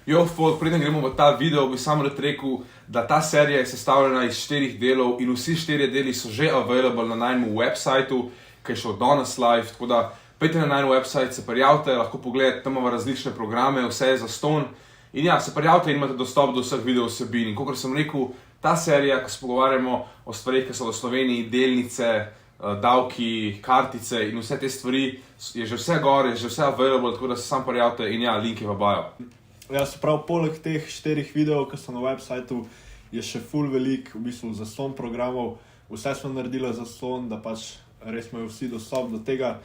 Jo, folk, preden gremo v ta video, bi samo rad rekel, da ta serija je sestavljena iz 4 delov in vsi 4 deli so že available na najmu websajtu, ki je šel danes live, tako da pejte na najmu website, se prijavite, lahko pogledate, tam imamo različne programe, vse je zastonj. In ja, se prijavite in imate dostop do vseh video vsebin. In kakor sem rekel, ta serija, ko se pogovarjamo o stvarih, ki so v Sloveniji, delnice, davki, kartice in vse te stvari, je že vse gor, je že vse available, tako da se sam prijavite in ja, link je v bio. Ja, se pravi, poleg teh 4 videov, ki so na websajtu, je še ful velik, v bistvu, zaslon programov. Vse smo naredili zaslon, da pač res imajo vsi dostop do tega.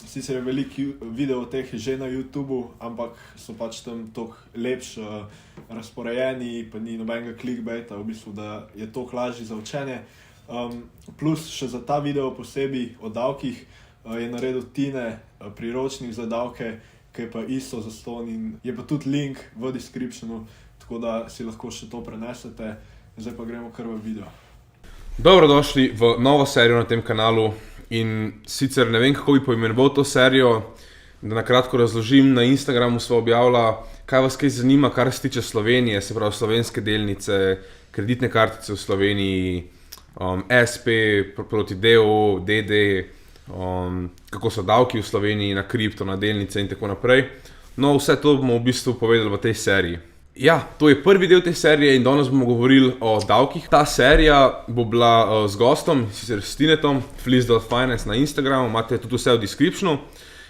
Sicer je veliko videov teh že na YouTubu, ampak so pač tam toliko lepš razporejeni, pa ni nobenega clickbaita, v bistvu, da je toliko lažje za učenje. Plus še za ta video posebej o davkih je naredil Tine priročnik za davke, ki je pa isto zaston in je pa tudi link v descriptionu, tako da si lahko še to prenesete. Zdaj pa gremo kar v video. Dobrodošli v novo serijo na tem kanalu in sicer ne vem, kako bi poimenoval to serijo, da na kratko razložim. Na Instagramu sva objavila, kaj vas kaj zanima, kar se tiče Slovenije, se pravi slovenske delnice, kreditne kartice v Sloveniji, SP proti DO, DD, kako so davki v Sloveniji na kripto, na delnice in tako naprej. No, vse to bomo v bistvu povedali v tej seriji. Ja, to je prvi del te serije in danes bomo govorili o davkih. Ta serija bo bila z gostom, sicer s Tinetom, fliss.finance na Instagramu, imate tudi vse v descriptionu.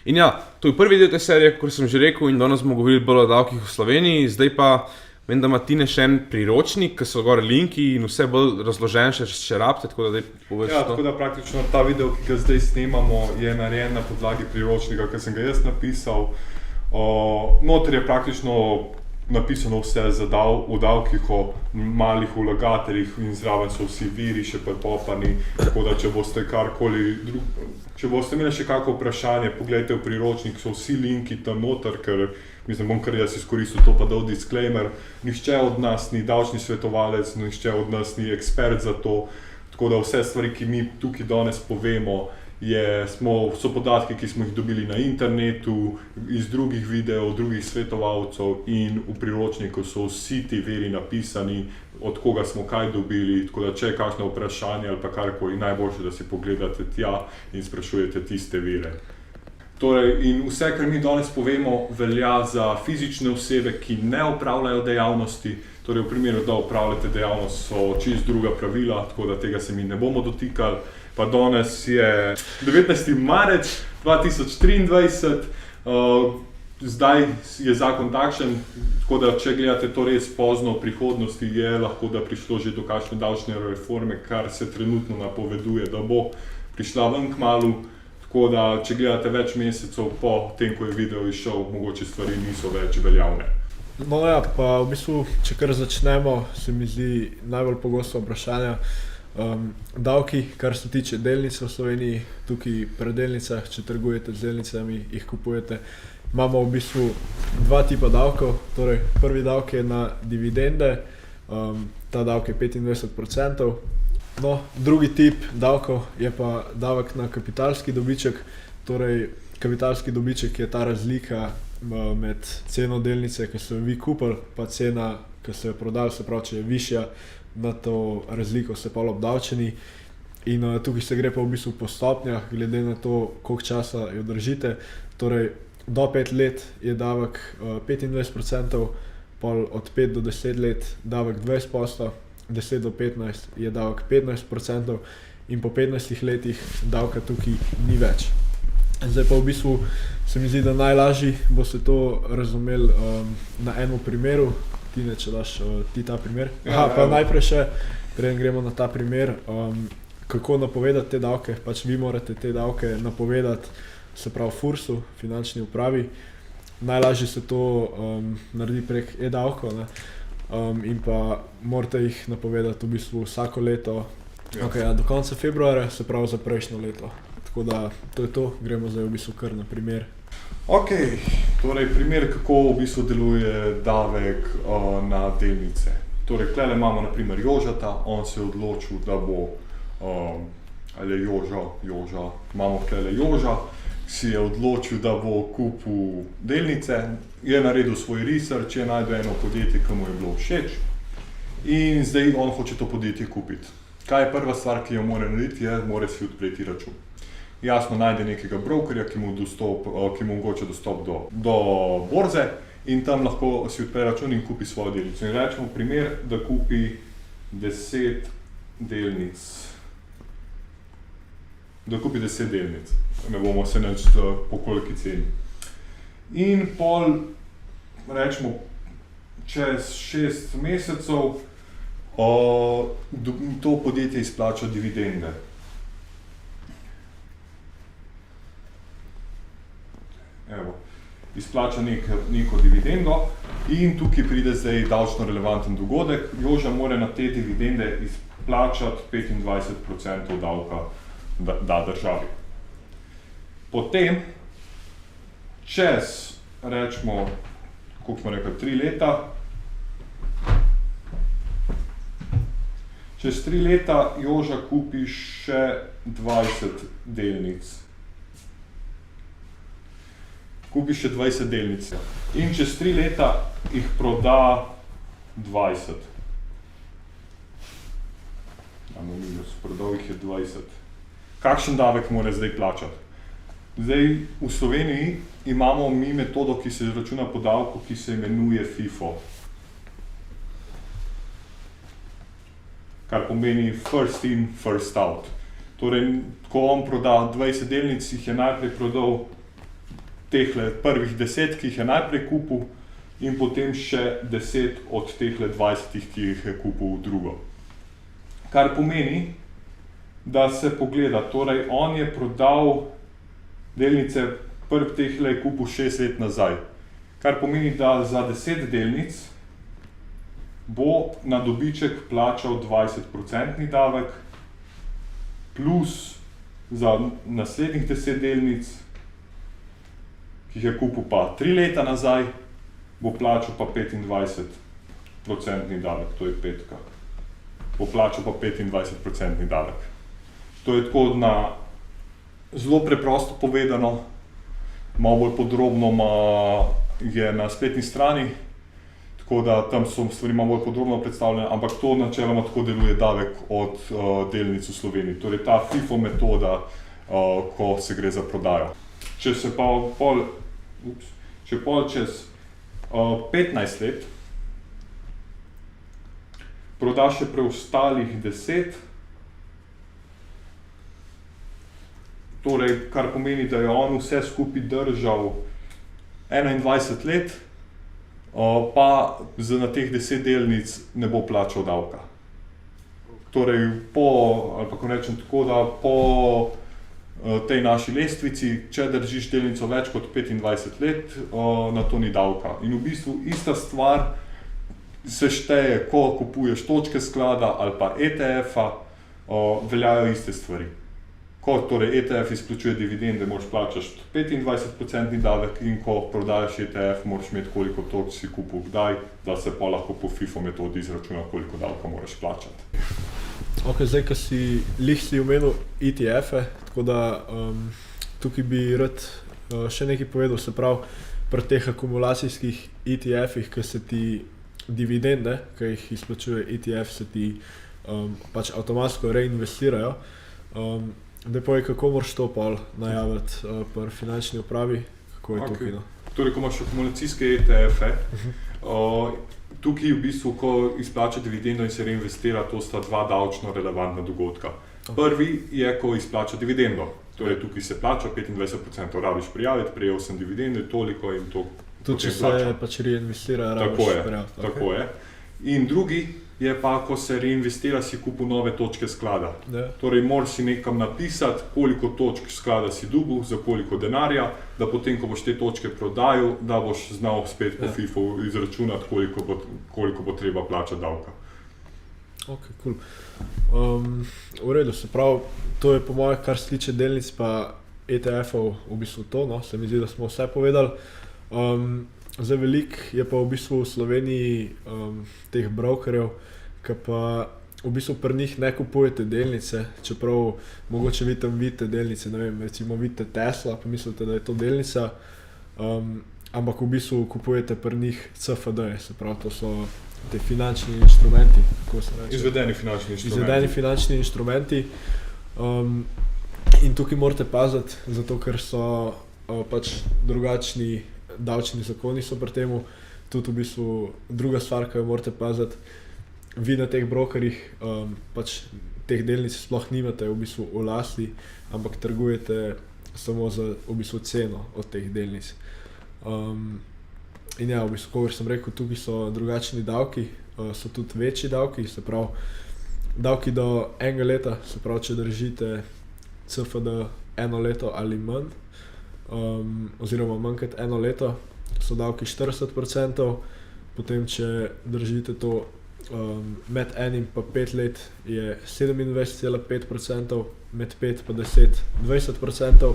In ja, to je prvi del te serije, kot sem že rekel, in danes bomo govorili bolj o davkih v Sloveniji. Zdaj pa vem, da ima Tine še en priročnik, ki so gor linki in vse bolj razložen še rabite, tako da poveš to. Ja, tako da praktično ta video, ki ga zdaj snemamo, je narejen na podlagi priročnika, ki sem ga jaz napisal. Noter je praktično napisano vse o davkih, o malih vlagateljih in zraven so vsi viri še prepopani, tako da če boste če boste imeli še kako vprašanje, pogledajte v priročnik, so vsi linki tam noter, ker mislim, bom kar jaz izkoristil to pa dal disclaimer. Nihče od nas ni davčni svetovalec, nihče od nas ni ekspert za to, tako da vse stvari, ki mi tukaj danes povemo, so podatki, ki smo jih dobili na internetu, iz drugih videov, drugih svetovalcev in v priročniku so vsi ti viri napisani, od koga smo kaj dobili, tako da če je kakšno vprašanje ali pa karkoli, najboljše, da si pogledate tja in sprašujete tiste vire. Torej, in vse, kar mi danes povemo, velja za fizične osebe, ki ne opravljajo dejavnosti. Torej, v primeru, da opravljate dejavnost, so čist druga pravila, tako da tega se mi ne bomo dotikali. Pa danes je 19. marec 2023, zdaj je zakon takšen, tako da če gledate to res pozno v prihodnosti, je lahko, da prišlo že do kakšne davčne reforme, kar se trenutno napoveduje, da bo prišla ven kmalu. Tako da, če gledate več mesecev po tem, ko je video izšel, mogoče stvari niso več veljavne. No ja, pa v bistvu, če kar začnemo, se mi zdi najbolj pogosto vprašanje. Davki, kar se tiče delnic v Sloveniji, tukaj pri delnicah, če trgujete z delnicami, jih kupujete, imamo v bistvu dva tipa davkov. Torej, prvi davek je na dividende, ta davek je 25%. No, drugi tip davkov je pa davek na kapitalski dobiček. Torej, kapitalski dobiček je ta razlika med ceno delnice, ki ste jo vi kupili, pa cena, ki ste jo prodali, se pravi, če je višja, na to razliko ste pa obdavčeni. In tukaj se gre pa v bistvu po stopnjah, glede na to, koliko časa jo držite. Torej, do 5 let je davek 25%, pol od 5 do 10 let davek 20%, 10 do 15 je davek 15% in po 15 letih davka tukaj ni več. Zdaj pa v bistvu se mi zdi, da najlažje boste to razumeli na enem primeru. Tine, če daš ti ta primer. Pa najprej še, preden gremo na ta primer, kako napovedati te davke. Pač vi morate te davke napovedati, se pravi FURS-u, finančni upravi. Najlažje se to naredi prek e-davkov, in pa morate jih napovedati v bistvu vsako leto, do konca februarja, se pravi za prejšnjo leto. Tako da to je to, gremo zdaj v bistvu kar na primer. Ok, torej primer, kako v bistvu deluje davek na delnice. Torej, tukaj imamo na primer Jožata, on se je odločil, da bo, ali Joža, imamo tukaj Joža, si je odločil, da bo kupil delnice je naredil svoj research, je najdel eno podjetje, ki mu je bilo všeč in zdaj on hoče to podjetje kupiti. Kaj je prva stvar, ki jo mora narediti, mora si odpreti račun. Jasno, najde nekega brokerja, ki mu omogoča dostop do borze in tam lahko si odpre račun in kupi svojo delnico. In rečemo primer, da kupi 10 delnic. Ne bomo se nič po koliki ceni. In pol, rečemo, čez 6 mesecev to podjetje izplača dividende. Evo, izplača neko dividendo in tukaj pride zdaj davčno relevanten dogodek. Joža mora na te dividende izplačati 25% davka da državi. Potem, čez, rečemo, koliko smo rekli, 3 leta, čez 3 leta Joža kupi še 20 delnic. Kupi še 20 delnic in čez 3 leta jih proda 20. Prodal jih je 20. Kakšen davek mora zdaj plačati? Zdaj, v Sloveniji imamo mi metodo, ki se izračuna po davku, ki se imenuje FIFO. Kar pomeni first in, first out. Torej, ko on proda 20 delnic, jih je najprej prodal tehle prvih 10, ki jih je najprej kupil in potem še 10 od tehle 20, ki jih je kupil drugo. Kar pomeni, da se pogleda, torej on je prodal delnice, prvi tehle je kupil 6 let nazaj. Kar pomeni, da za 10 delnic bo na dobiček plačal 20% davek, plus za naslednjih 10 delnic, ki jih je kupil pa 3 leta nazaj, bo plačal pa 25% davek, to je petka. Bo plačal pa 25% davek. To je tako zelo preprosto povedano, malo bolj podrobno je na spletni strani, tako da tam so stvari malo bolj podrobno predstavljene, ampak to načeloma tako deluje davek od delnic v Sloveniji. Torej ta FIFO metoda, ko se gre za prodajo. Če čez 15 let proda še preostalih 10, torej, kar pomeni, da je on vse skupaj držal 21 let, pa na teh 10 delnic ne bo plačal davka. Torej, ali pa ko rečem tako, da po tej naši lestvici, če držiš delnico več kot 25 let, na to ni davka. In v bistvu ista stvar se šteje, ko kupuješ točke sklada ali pa ETF-a, veljajo iste stvari. Ko torej ETF izplačuje dividende, moraš plačati 25% davek in ko prodajaš ETF, moraš imeti koliko točk si kupil kdaj, da se pa lahko po FIFO metodi izračuna, koliko davka moraš plačati. Ok, zdaj, ko si omenil ETF-e, tako da tukaj bi rad še nekaj povedal, se pravi, pri teh akumulacijskih ETF-ih, ki se ti dividende, ki jih izplačuje ETF, se ti pač avtomatsko reinvestirajo. Zdaj povej, kako moraš to pol najaviti pri finančni upravi, kako je tukaj? Torej, ko imaš akumulacijske ETF-e, tukaj v bistvu, ko izplača dividendo in se reinvestira, to sta dva davčno relevantna dogodka. Prvi je, ko izplača dividendo, torej tukaj se plača 25%, rabiš prijaviti, prejel sem dividende, toliko in to. Tudi če se pač reinvestira, rabiš prijaviti. Tako je. In drugi je pa, ko se reinvestira, si kupil nove točke sklada. Torej, moraš si nekam napisati, koliko točk sklada si dobil, za koliko denarja, da potem, ko boš te točke prodajal, da boš znal spet po FIFO izračunati, koliko bo treba plačati davka. Ok, cool. V redu, se pravi, to je po moje, kar se tiče delnic pa ETF-ov, v bistvu to, no, se mi zdi, da smo vse povedali. Zdaj veliko je pa v bistvu v Sloveniji teh brokerjev, ki pa v bistvu pri njih ne kupujete delnice, čeprav mogoče vi tam vidite delnice, ne vem, recimo vidite Tesla, pa mislite, da je to delnica. ampak v bistvu kupujete pri njih CFD, se pravi, to so te finančni inštrumenti, kako se reče. Izvedeni finančni inštrumenti. Izvedeni finančni inštrumenti. In tukaj morate paziti, zato ker so pač drugačni davčni zakoni so pri temu. Tudi v bistvu druga stvar, ki jo morate paziti, vi na teh brokerjih pač teh delnic sploh nimate v bistvu v lasti, ampak trgujete samo za v bistvu ceno od teh delnic. In ja, v bistvu, kot sem rekel, tukaj so drugačni davki, so tudi večji davki, se pravi, davki do 1 leta, se pravi, če držite CFD 1 leto ali manj, oziroma manj kot 1 leto, so davki 40%, potem če držite to med 1 in 5 let je 27,5%, med 5 pa 10 20%,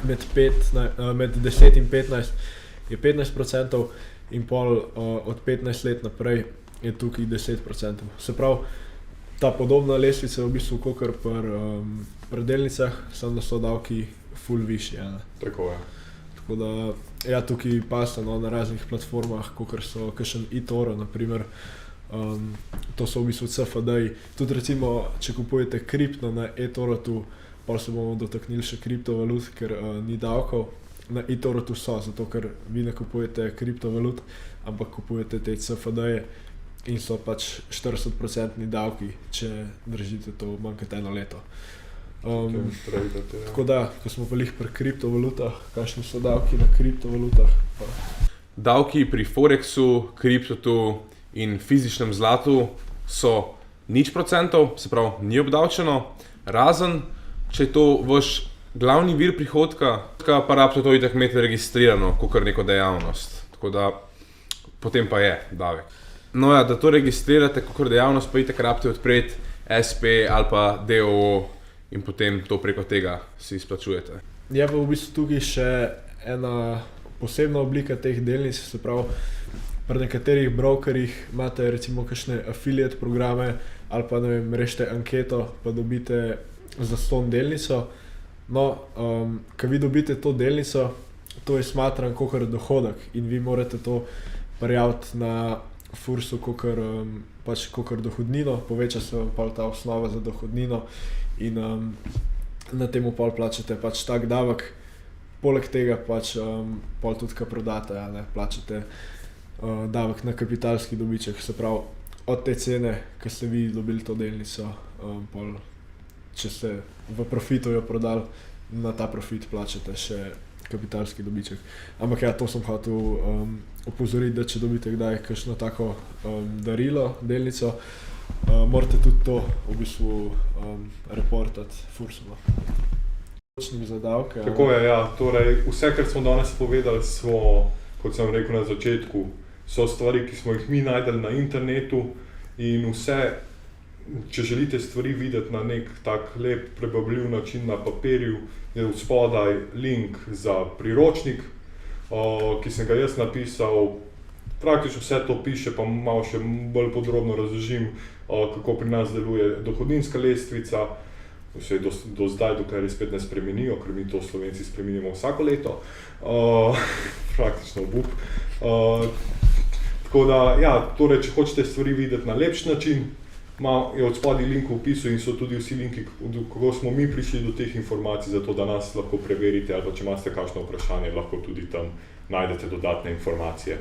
med 10 in 15 je 15% in pol od 15 let naprej je tukaj 10%. Se pravi, ta podobna lestvica je v bistvu kakor pri delnicah, samo da so davki ful višji. Tako je. Tako da, ja, tukaj pasta na raznih platformah, kakor so kakšen eToro, naprimer, to so v bistvu CFD-ji. Tudi recimo, če kupujete kripto na eToro, pa se bomo dotaknili še kriptovalut, ker ni davkov. Na eToro so, zato ker vi ne kupujete kriptovalut, ampak kupujete te CFD-je in so pač 40% davki, če držite to manj kot 1 leto. Tako da, ko smo pa lih pri kriptovalutah, kakšni so davki na kriptovalutah? Davki pri Forexu, kriptotu in fizičnem zlatu so 0%, se pravi, ni obdavčeno, razen če je to vaš glavni vir prihodka, pa rabite to itak imeti registrirano, kakor neko dejavnost. Tako da, potem pa je davek. No ja, da to registrirate kakor dejavnost, pa itak rabite odpreti SP ali pa DOO in potem to preko tega si izplačujete. Je pa v bistvu tukaj še ena posebna oblika teh delnic, se pravi, pri nekaterih brokerjih imate recimo kakšne affiliate programe ali pa ne vem, rešite anketo, pa dobite zastonj delnico. No, ko vi dobite to delnico, to je smatran kakor dohodek in vi morate to prijaviti na FURS-u kakor dohodnino, poveča se vam pol ta osnova za dohodnino in na temu pol plačate pač tak davek. Poleg tega pač pol tudi, ko prodate, plačate davek na kapitalski dobiček, se pravi od te cene, ko ste vi dobili to delnico, pol, če ste v profitu jo prodali, na ta profit plačate še kapitalski dobiček. Ampak ja, to sem hotel opozoriti, da če dobite kdaj kakšno tako darilo, delnico, morate tudi to v bistvu reportati FURS-u. Za davke. Tako je, ja. Torej, vse, kar smo danes povedali, so, kot sem rekel na začetku, so stvari, ki smo jih mi najdeli na internetu in vse, če želite stvari videti na nek tak lep, prebavljiv način na papirju, je spodaj link za priročnik, ki sem ga jaz napisal. Praktično vse to piše, pa malo še bolj podrobno razložim, kako pri nas deluje dohodninska lestvica. Vse do zdaj, dokaj res spet ne spremenijo, ker mi to Slovenci spremenimo vsako leto. Praktično obup. Tako da, ja, torej, če hočete stvari videti na lepši način, je od spodaj link v opisu in so tudi vsi linki, kako smo mi prišli do teh informacij, zato da nas lahko preverite, ali pa če imate kakšno vprašanje, lahko tudi tam najdete dodatne informacije.